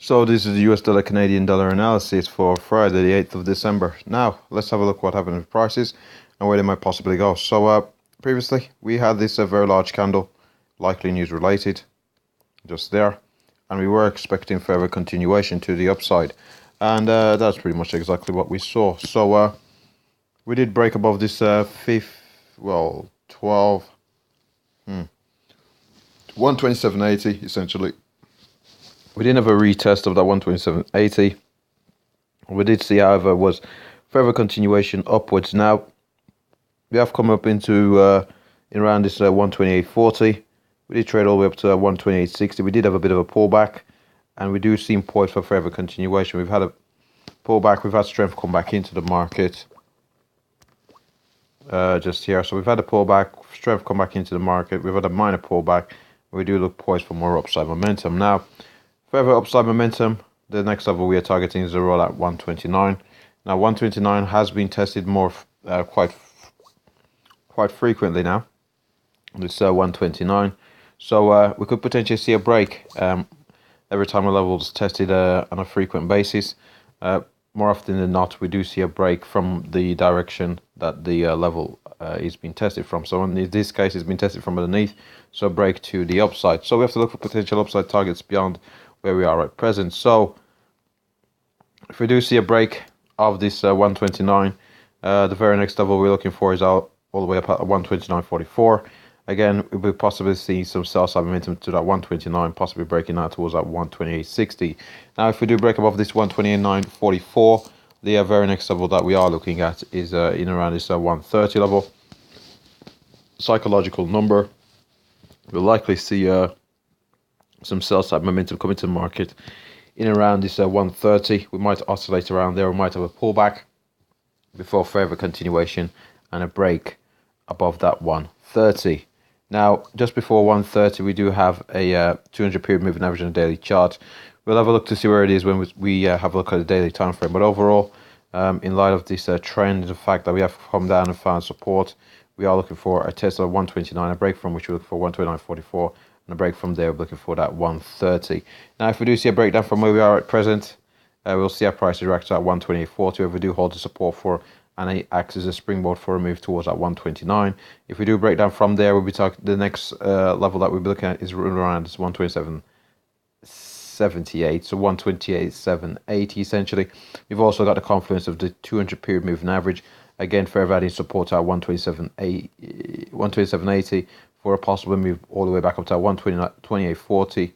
So this is the US dollar Canadian dollar analysis for Friday the 8th of December. Now let's have a look what happened with prices and where they might possibly go. So previously we had this very large candle, likely news related, just there, and we were expecting further continuation to the upside, and that's pretty much exactly what we saw. So we did break above this 127.80 essentially. We didn't have a retest of that 127.80. We did see, however, was further continuation upwards. Now we have come up into in around this 128.40. We did trade all the way up to 128.60. We did have a bit of a pullback, and we do seem poised for further continuation. We've had a pullback. We've had strength come back into the market just here. So we've had a pullback, strength come back into the market. We've had a minor pullback. We do look poised for more upside momentum. Now, further upside momentum, the next level we are targeting is a roll at 129. Now, 129 has been tested more quite frequently now. It's 129. So we could potentially see a break every time a level is tested on a frequent basis. More often than not, we do see a break from the direction that the level is being tested from. So in this case, it's been tested from underneath, so a break to the upside. So we have to look for potential upside targets beyond where we are at present. So if we do see a break of this 129, the very next level we're looking for is all the way up at 129.44. Again, we will possibly see some sell side momentum to that 129, possibly breaking out towards that 128.60. Now, if we do break above this 129.44, the very next level that we are looking at is in around this 130 level. Psychological number. We'll likely see some sell side momentum coming to the market in around this 130. We might oscillate around there. We might have a pullback before further continuation and a break above that 130. Now, just before 130, we do have a 200 period moving average on a daily chart. We'll have a look to see where it is when we have a look at the daily time frame. But overall, in light of this trend, the fact that we have come down and found support, we are looking for a test of 129, a break from which we look for 129.44, and a break from there, we're looking for that 130. Now, if we do see a breakdown from where we are at present, we'll see our prices react to that 128.40. If we do hold the support for, and it acts as a springboard for a move towards that 129. If we do break down from there, we'll be talking the next level that we'll be looking at is around this 127.78, so 128.780 essentially. We've also got the confluence of the 200 period moving average, again further adding support at 127.80 for a possible move all the way back up to 128.40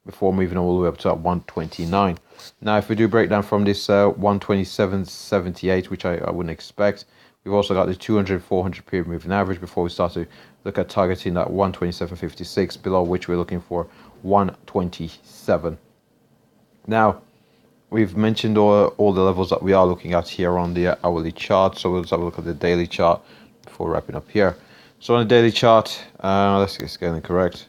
before moving all the way up to 129. Now, if we do break down from this 127.78, which I wouldn't expect, we've also got the 200 400 period moving average before we start to look at targeting that 127.56, below which we're looking for 127. Now, we've mentioned all the levels that we are looking at here on the hourly chart, so we'll just have a look at the daily chart before wrapping up here. So on the daily chart, let's get scaling correct.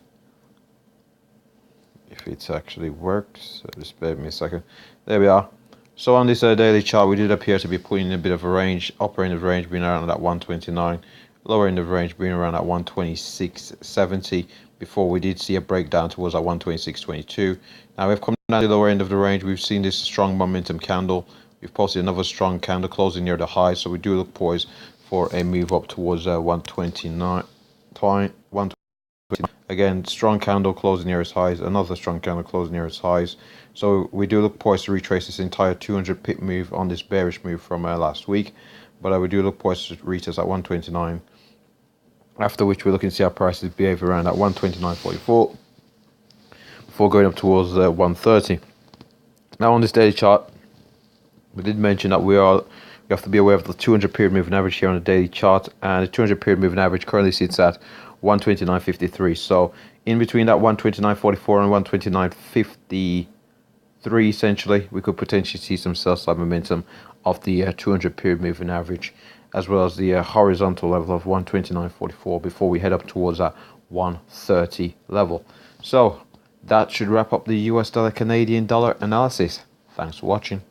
If it actually works, just bear with me a second. There we are. So on this daily chart, we did appear to be putting in a bit of a range. Upper end of the range being around that 129, lower end of the range being around that 126.70 before we did see a breakdown towards that 126.22. Now we've come down to the lower end of the range. We've seen this strong momentum candle. We've posted another strong candle closing near the high, so we do look poised for a move up towards 129. Again, strong candle closing near its highs, another strong candle closing near its highs. So we do look poised to retrace this entire 200 pip move on this bearish move from last week. But we do look poised to retest at 129. After which we're looking to see our prices behave around at 129.44 before going up towards 130. Now on this daily chart, we did mention that we have to be aware of the 200 period moving average here on the daily chart, and the 200 period moving average currently sits at 129.53. So in between that 129.44 and 129.53 essentially, we could potentially see some sell side momentum of the 200 period moving average, as well as the horizontal level of 129.44 before we head up towards that 130 level. So that should wrap up the US dollar Canadian dollar analysis. Thanks for watching.